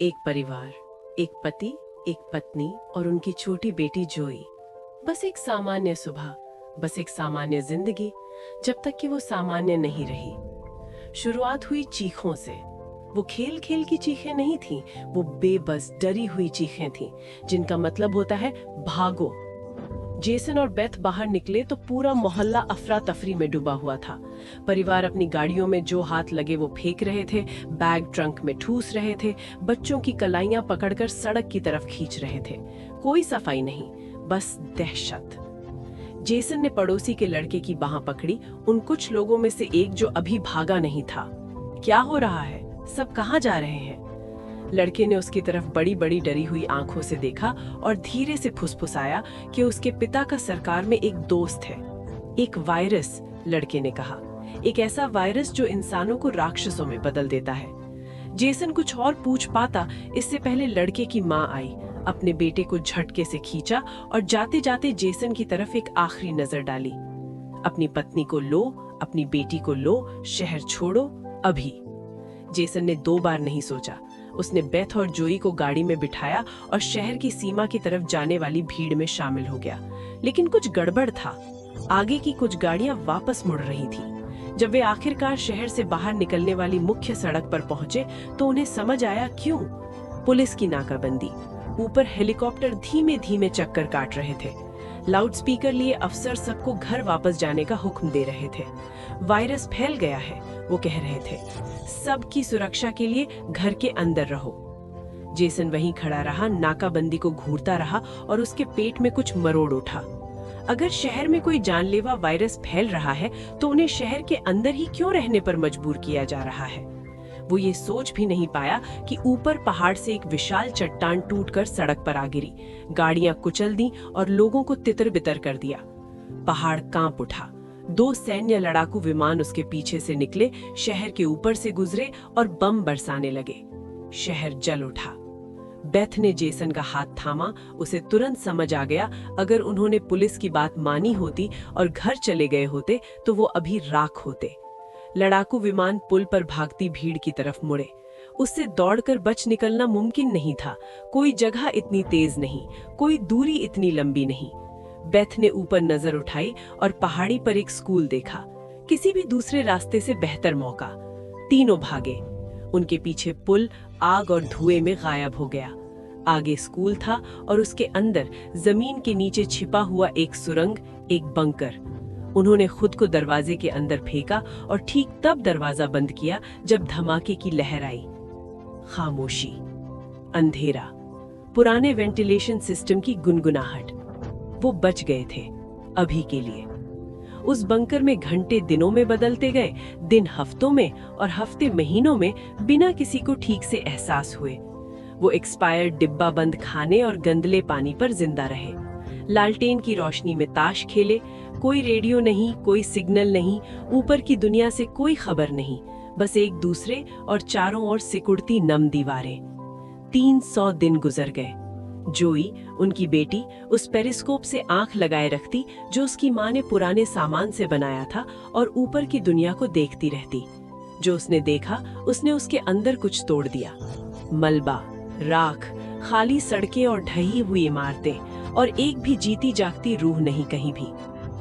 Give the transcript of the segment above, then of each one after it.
एक परिवार, एक पति, एक पत्नी और उनकी छोटी बेटी जोई। बस एक सामान्य सुबह, बस एक सामान्य जिंदगी, जब तक कि वो सामान्य नहीं रही। शुरुआत हुई चीखों से। वो खेल खेल की चीखें नहीं थीं, वो बेबस डरी हुई चीखें थीं, जिनका मतलब होता है भागो। जेसन और बेथ बाहर निकले तो पूरा मोहल्ला अफरा तफरी में डूबा हुआ था। परिवार अपनी गाड़ियों में जो हाथ लगे वो फेंक रहे थे, बैग ट्रंक में ठूस रहे थे, बच्चों की कलाइयां पकड़कर सड़क की तरफ खींच रहे थे। कोई सफाई नहीं, बस दहशत। जेसन ने पड़ोसी के लड़के की बाह पकड़ी, उन कुछ लोगों में से एक जो अभी भागा नहीं था। क्या हो रहा है? सब कहाँ जा रहे हैं? लड़के ने उसकी तरफ बड़ी बड़ी डरी हुई आंखों से देखा और धीरे से फुसफुसाया कि उसके पिता का सरकार में एक दोस्त है। एक वायरस, लड़के ने कहा, एक ऐसा वायरस जो इंसानों को राक्षसों में बदल देता है। जेसन कुछ और पूछ पाता इससे पहले लड़के की माँ आई, अपने बेटे को झटके से खींचा और जाते जाते जेसन की तरफ एक आखिरी नजर डाली। अपनी पत्नी को लो, अपनी बेटी को लो, शहर छोड़ो अभी। जेसन ने 2 बार नहीं सोचा। उसने बेथ और जोई को गाड़ी में बिठाया और शहर की सीमा की तरफ जाने वाली भीड़ में शामिल हो गया। लेकिन कुछ गड़बड़ था। आगे की कुछ गाड़ियां वापस मुड़ रही थी। जब वे आखिरकार शहर से बाहर निकलने वाली मुख्य सड़क पर पहुंचे तो उन्हें समझ आया क्यों। पुलिस की नाकाबंदी, ऊपर हेलीकॉप्टर धीमे धीमे चक्कर काट रहे थे। लाउडस्पीकर लिए अफसर सबको घर वापस जाने का हुक्म दे रहे थे। वायरस फैल गया है, वो कह रहे थे। सबकी सुरक्षा के लिए घर के अंदर रहो। जेसन वहीं खड़ा रहा, नाकाबंदी को घूरता रहा और उसके पेट में कुछ मरोड़ उठा। अगर शहर में कोई जानलेवा वायरस फैल रहा है तो उन्हें शहर के अंदर ही क्यों रहने पर मजबूर किया जा रहा है? वो ये सोच भी नहीं पाया कि ऊपर पहाड़ से एक विशाल चट्टान टूटकर सड़क पर आ गिरी, गाड़ियां कुचल दी और लोगों को तितर-बितर कर दिया। पहाड़ कांप उठा। 2 सैन्य लड़ाकू विमान उसके पीछे से निकले, शहर के ऊपर से गुजरे और बम बरसाने लगे। शहर जल उठा। बेथ ने जेसन का हाथ थामा। उसे तुरंत समझ आ गया, अगर उन्होंने पुलिस की बात मानी होती और घर चले गए होते तो वो अभी राख होते। लड़ाकू विमान पुल पर भागती भीड़ की तरफ मुड़े। उससे दौड़कर बच निकलना मुमकिन नहीं था। कोई जगह इतनी तेज नहीं, कोई दूरी इतनी लंबी नहीं। बेथ ने ऊपर नजर उठाई और पहाड़ी पर एक स्कूल देखा। किसी भी दूसरे रास्ते से बेहतर मौका। तीनों भागे। उनके पीछे पुल आग और धुएं में गायब हो गया। आगे स्कूल था और उसके अंदर जमीन के नीचे छिपा हुआ एक सुरंग, एक बंकर। उन्होंने खुद को दरवाजे के अंदर फेंका और ठीक तब दरवाजा बंद किया जब धमाके की लहर आई। खामोशी, अंधेरा, पुराने वेंटिलेशन सिस्टम की गुनगुनाहट। वो बच गए थे अभी के लिए। उस बंकर में घंटे दिनों में बदलते गए, दिन हफ्तों में और हफ्ते महीनों में, बिना किसी को ठीक से एहसास हुए। वो एक्सपायर्ड डिब्बा बंद खाने और गंदले पानी पर जिंदा रहे। लालटेन की रोशनी में ताश खेले। कोई रेडियो नहीं, कोई सिग्नल नहीं, ऊपर की दुनिया से कोई खबर नहीं, बस एक दूसरे और चारों ओर सिकुड़ती नम दीवारें। 300 दिन गुजर गए। जोई, उनकी बेटी, उस पेरिस्कोप से आंख लगाए रखती जो उसकी माँ ने पुराने सामान से बनाया था और ऊपर की दुनिया को देखती रहती। जो उसने देखा, उसने उसके अंदर कुछ तोड़ दिया। मलबा, राख, खाली सड़कें और ढही हुई इमारतें, और एक भी जीती जागती रूह नहीं कहीं भी।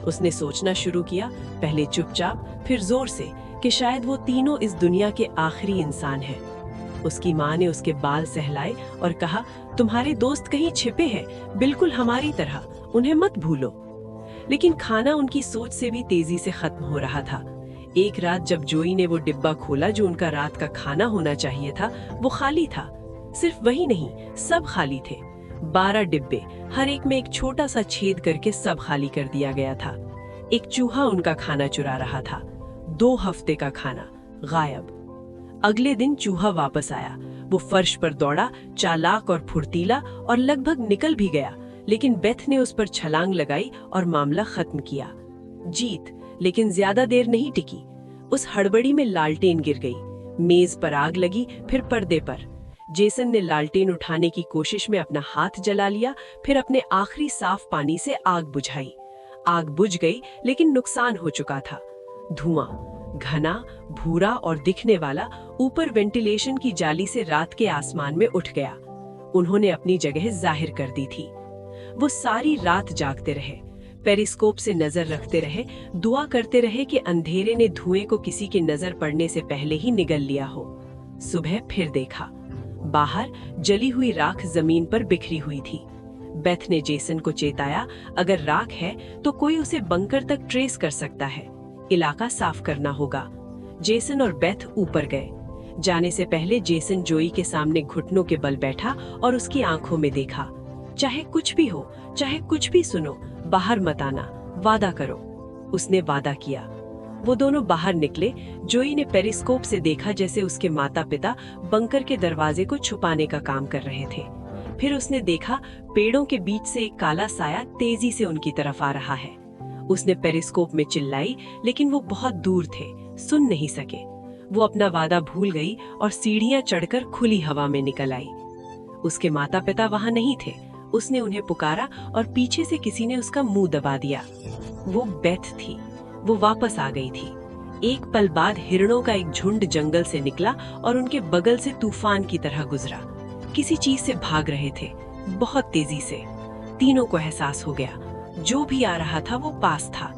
उसने सोचना शुरू किया, पहले चुपचाप, फिर जोर से, कि शायद वो तीनों इस दुनिया के आखिरी इंसान हैं। उसकी माँ ने उसके बाल सहलाए और कहा, तुम्हारे दोस्त कहीं छिपे हैं, बिल्कुल हमारी तरह, उन्हें मत भूलो। लेकिन खाना उनकी सोच से भी तेजी से खत्म हो रहा था। एक रात जब जोई ने वो डिब्बा खोला जो उनका रात का खाना होना चाहिए था, वो खाली था। सिर्फ वही नहीं, सब खाली थे। 12 डिब्बे, हर एक में एक छोटा सा छेद करके सब खाली कर दिया गया था। एक चूहा उनका खाना चुरा रहा था। 2 हफ्ते का खाना गायब। अगले दिन चूहा वापस आया। वो फर्श पर दौड़ा, चालाक और फुर्तीला, और लगभग निकल भी गया। लेकिन बेथ ने उस पर छलांग लगाई और मामला खत्म किया। जीत, लेकिन ज्यादा देर नहीं टिकी। उस हड़बड़ी में लालटेन गिर गई। मेज पर आग लगी, फिर पर्दे पर। जेसन ने लालटेन उठाने की कोशिश में अपना हाथ जला लिया, फिर अपने आखिरी साफ पानी से आग बुझाई। आग बुझ गई, लेकिन नुकसान हो चुका था। धुआं, घना, भूरा और दिखने वाला ऊपर वेंटिलेशन की जाली से रात के आसमान में उठ गया। उन्होंने अपनी जगह जाहिर कर दी थी। वो सारी रात जागते रहे, पेरिस्कोप से नजर रखते रहे, दुआ करते रहे कि अंधेरे ने धुएं को किसी की नजर पड़ने से पहले ही निगल लिया हो। सुबह फिर देखा, बाहर जली हुई राख जमीन पर बिखरी हुई थी। बेथ ने जेसन को चेताया, अगर राख है तो कोई उसे बंकर तक ट्रेस कर सकता है, इलाका साफ करना होगा। जेसन और बेथ ऊपर गए। जाने से पहले जेसन जोई के सामने घुटनों के बल बैठा और उसकी आंखों में देखा। चाहे कुछ भी हो, चाहे कुछ भी सुनो, बाहर मत आना, वादा करो। उसने वादा किया। वो दोनों बाहर निकले। जोई ने पेरिस्कोप से देखा जैसे उसके माता पिता बंकर के दरवाजे को छुपाने का काम कर रहे थे। फिर उसने देखा पेड़ों के बीच से एक काला साया तेजी से उनकी तरफ आ रहा है। उसने पेरिस्कोप में चिल्लाई, लेकिन वो बहुत दूर थे, सुन नहीं सके। वो अपना वादा भूल गई और सीढ़ियां चढ़कर खुली हवा में निकल आई। उसके माता पिता वहां नहीं थे। उसने उन्हें पुकारा और पीछे से किसी ने उसका मुंह दबा दिया। वो बेथ थी। वो वापस आ गई थी। एक पल बाद हिरणों का एक झुंड जंगल से निकला और उनके बगल से तूफान की तरह गुजरा। किसी चीज से भाग रहे थे, बहुत तेजी से। तीनों को एहसास हो गया, जो भी आ रहा था वो पास था।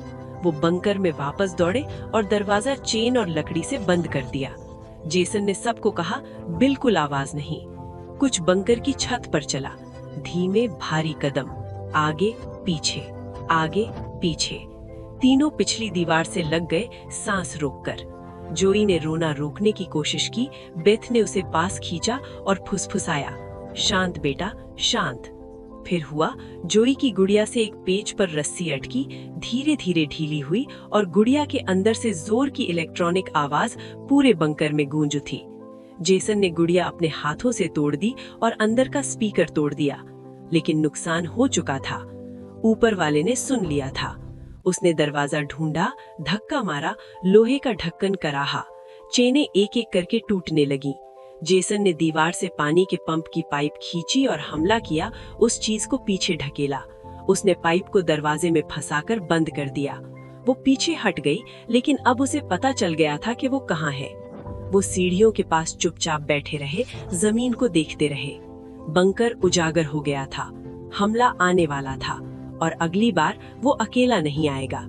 वो बंकर में वापस दौड़े और दरवाजा चेन और लकड़ी से बंद कर दिया। जेसन ने सबको कहा, बिल्कुल आवाज नहीं। कुछ बंकर की छत पर चला, धीमे भारी कदम, आगे पीछे, आगे पीछे। तीनों पिछली दीवार से लग गए, सांस रोककर। जोई ने रोना रोकने की कोशिश की। बेथ ने उसे पास खींचा और फुसफुसाया, शांत बेटा, शांत। फिर हुआ, जोई की गुड़िया से एक पेज पर रस्सी अटकी, धीरे धीरे ढीली हुई और गुड़िया के अंदर से जोर की इलेक्ट्रॉनिक आवाज पूरे बंकर में गूंज उठी। जेसन ने गुड़िया अपने हाथों से तोड़ दी और अंदर का स्पीकर तोड़ दिया, लेकिन नुकसान हो चुका था। ऊपर वाले ने सुन लिया था। उसने दरवाजा ढूंढा, धक्का मारा, लोहे का ढक्कन कराहा। चेनें एक एक करके टूटने लगी। जेसन ने दीवार से पानी के पंप की पाइप खींची और हमला किया, उस चीज को पीछे ढकेला। उसने पाइप को दरवाजे में फंसाकर बंद कर दिया। वो पीछे हट गई, लेकिन अब उसे पता चल गया था कि वो कहाँ है। वो सीढ़ियों के पास चुपचाप बैठे रहे, जमीन को देखते रहे। बंकर उजागर हो गया था, हमला आने वाला था और अगली बार वो अकेला नहीं आएगा।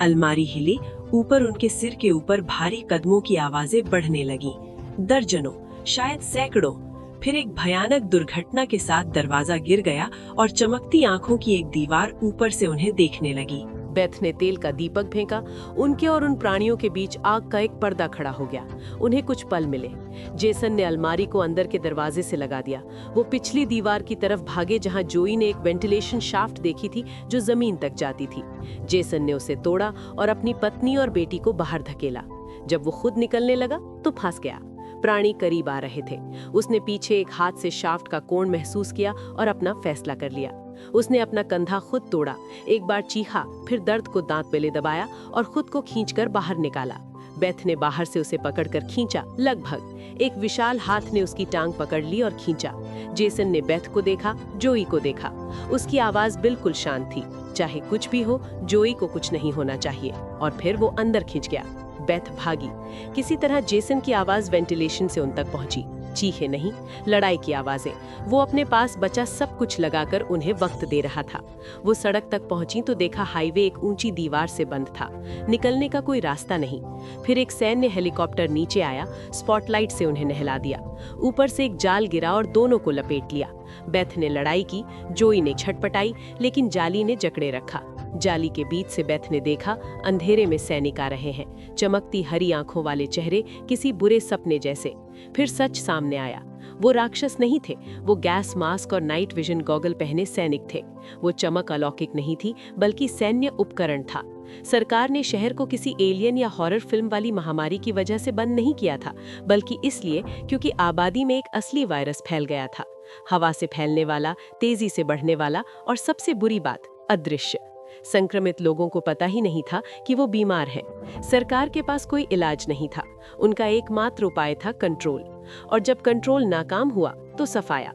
अलमारी हिली, ऊपर उनके सिर के ऊपर भारी कदमों की आवाजें बढ़ने लगी। दर्जनों, शायद सैकड़ों। फिर एक भयानक दुर्घटना के साथ दरवाजा गिर गया और चमकती आंखों की एक दीवार ऊपर से उन्हें देखने लगी। बेथ ने तेल का दीपक फेंका। उनके और उन प्राणियों के बीच आग का एक पर्दा खड़ा हो गया। उन्हें कुछ पल मिले। जेसन ने अलमारी को अंदर के दरवाजे से लगा दिया। वो पिछली दीवार की तरफ भागे जहां जोई ने एक वेंटिलेशन शाफ्ट देखी थी जो जमीन तक जाती थी। जेसन ने उसे तोड़ा और अपनी पत्नी और बेटी को बाहर धकेला। जब वो खुद निकलने लगा तो फंस गया। प्राणी करीब आ रहे थे। उसने पीछे एक हाथ से शाफ्ट का कोण महसूस किया और अपना फैसला कर लिया। उसने अपना कंधा खुद तोड़ा, एक बार चीखा, फिर दर्द को दांत पे ले दबाया और खुद को खींचकर बाहर निकाला। बेथ ने बाहर से उसे पकड़कर खींचा। लगभग एक विशाल हाथ ने उसकी टांग पकड़ ली और खींचा। जेसन ने बेथ को देखा, जोई को देखा। उसकी आवाज बिल्कुल शांत थी, चाहे कुछ भी हो, जोई को कुछ नहीं होना चाहिए। और फिर वो अंदर खिंच गया। बेथ भागी। किसी तरह जेसन की आवाज वेंटिलेशन से उन तक पहुंची। चीखे नहीं, लड़ाई की आवाजें। वो अपने पास बचा सब कुछ लगाकर उन्हें वक्त दे रहा था। वो सड़क तक पहुंची तो देखा हाईवे एक ऊंची दीवार से बंद था। निकलने का कोई रास्ता नहीं। फिर एक सैन्य हेलीकॉप्टर नीचे आया, स्पॉटलाइट से उन्हें नहला दिया। ऊपर से एक जाल गिरा और दोनों को लपेट लिया। बेथ ने लड़ाई की, जोई ने छटपटाई, लेकिन जाली ने जकड़े रखा। जाली के बीच से बेथ ने देखा अंधेरे में सैनिक आ रहे हैं, चमकती हरी आंखों वाले चेहरे, किसी बुरे सपने जैसे। फिर सच सामने आया। वो राक्षस नहीं थे, वो गैस मास्क और नाइट विजन गॉगल पहने सैनिक थे। वो चमक अलौकिक नहीं थी, बल्कि सैन्य उपकरण था। सरकार ने शहर को किसी एलियन या हॉरर फिल्म वाली महामारी की वजह से बंद नहीं किया था, बल्कि इसलिए क्योंकि आबादी में एक असली वायरस फैल गया था। हवा से फैलने वाला, तेजी से बढ़ने वाला और सबसे बुरी बात, अदृश्य। संक्रमित लोगों को पता ही नहीं था कि वो बीमार हैं। सरकार के पास कोई इलाज नहीं था। उनका एकमात्र उपाय था कंट्रोल। और जब कंट्रोल नाकाम हुआ तो सफाया।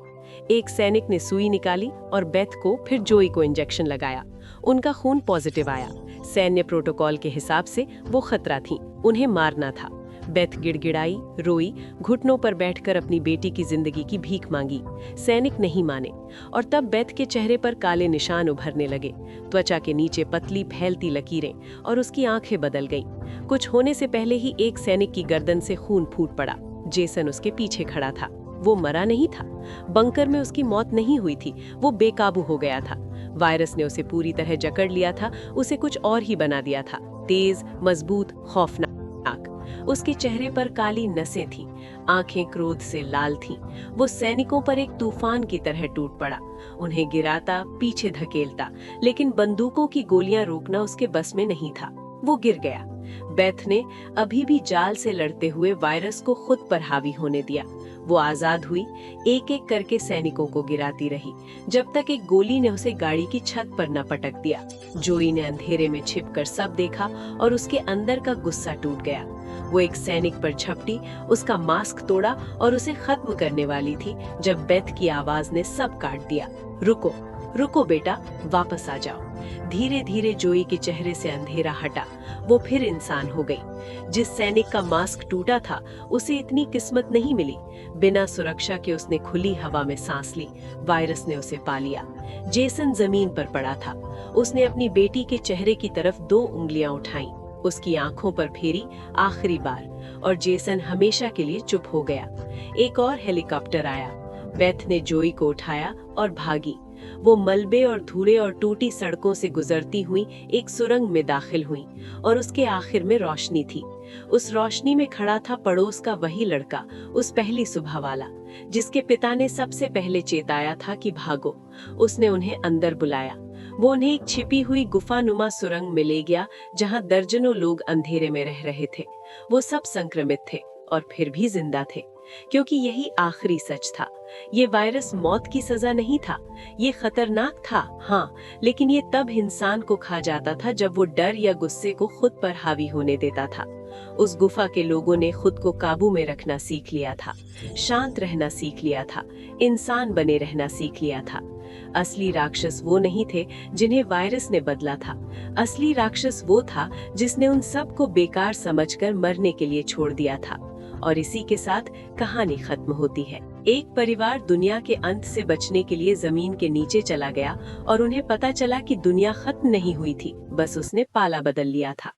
एक सैनिक ने सुई निकाली और बेथ को, फिर जोई को इंजेक्शन लगाया। उनका खून पॉजिटिव आया। सैन्य प्रोटोकॉल के हिसाब से वो खतरा थी, उन्हें मारना था। बेथ गिड़गिड़ाई, रोई, घुटनों पर बैठकर अपनी बेटी की जिंदगी की भीख मांगी। सैनिक नहीं माने और तब बेथ के चेहरे पर काले निशान उभरने लगे, त्वचा के नीचे पतली फैलती लकीरें और उसकी आंखें बदल गईं। कुछ होने से पहले ही एक सैनिक की गर्दन से खून फूट पड़ा। जेसन उसके पीछे खड़ा था। वो मरा नहीं था, बंकर में उसकी मौत नहीं हुई थी, वो बेकाबू हो गया था। वायरस ने उसे पूरी तरह जकड़ लिया था, उसे कुछ और ही बना दिया था, तेज, मजबूत, खौफनाक। उसके चेहरे पर काली नसें थीं, आंखें क्रोध से लाल थीं। वो सैनिकों पर एक तूफान की तरह टूट पड़ा, उन्हें गिराता, पीछे धकेलता, लेकिन बंदूकों की गोलियां रोकना उसके बस में नहीं था। वो गिर गया। बेथ ने अभी भी जाल से लड़ते हुए वायरस को खुद पर हावी होने दिया। वो आजाद हुई, एक एक करके सैनिकों को गिराती रही, जब तक एक गोली ने उसे गाड़ी की छत पर न पटक दिया। जोई ने अंधेरे में छिपकर सब देखा और उसके अंदर का गुस्सा टूट गया। वो एक सैनिक पर झपटी, उसका मास्क तोड़ा और उसे खत्म करने वाली थी जब बेथ की आवाज ने सब काट दिया। रुको, रुको बेटा, वापस आ जाओ। धीरे धीरे जोई के चेहरे से अंधेरा हटा, वो फिर इंसान हो गई। जिस सैनिक का मास्क टूटा था, उसे इतनी किस्मत नहीं मिली। बिना सुरक्षा के उसने खुली हवा में सांस ली। वायरस ने उसे पा लिया। जेसन जमीन पर पड़ा था। उसने अपनी बेटी के चेहरे की तरफ 2 उंगलियां उठाईं, उसकी आंखों पर फेरी आखिरी बार, और जेसन हमेशा के लिए चुप हो गया। एक और हेलीकॉप्टर आया। बेथ ने जोई को उठाया और भागी। वो मलबे और धूरे और टूटी सड़कों से गुजरती हुई एक सुरंग में दाखिल हुई और उसके आखिर में रोशनी थी। उस रोशनी में खड़ा था पड़ोस का वही लड़का, उस पहली सुबह वाला, जिसके पिता ने सबसे पहले चेताया था कि भागो। उसने उन्हें अंदर बुलाया। वो उन्हें एक छिपी हुई गुफानुमा सुरंग में ले गया, जहां दर्जनों लोग अंधेरे में रह रहे थे। वो सब संक्रमित थे और फिर भी जिंदा थे, क्योंकि यही आखिरी सच था। ये वायरस मौत की सजा नहीं था। ये खतरनाक था, हाँ, लेकिन ये तब इंसान को खा जाता था जब वो डर या गुस्से को खुद पर हावी होने देता था। उस गुफा के लोगों ने खुद को काबू में रखना सीख लिया था, शांत रहना सीख लिया था, इंसान बने रहना सीख लिया था। असली राक्षस वो नहीं थे जिन्हें वायरस ने बदला था। असली राक्षस वो था जिसने उन सब को बेकार समझकर मरने के लिए छोड़ दिया था। और इसी के साथ कहानी खत्म होती है। एक परिवार दुनिया के अंत से बचने के लिए जमीन के नीचे चला गया और उन्हें पता चला कि दुनिया खत्म नहीं हुई थी, बस उसने पाला बदल लिया था।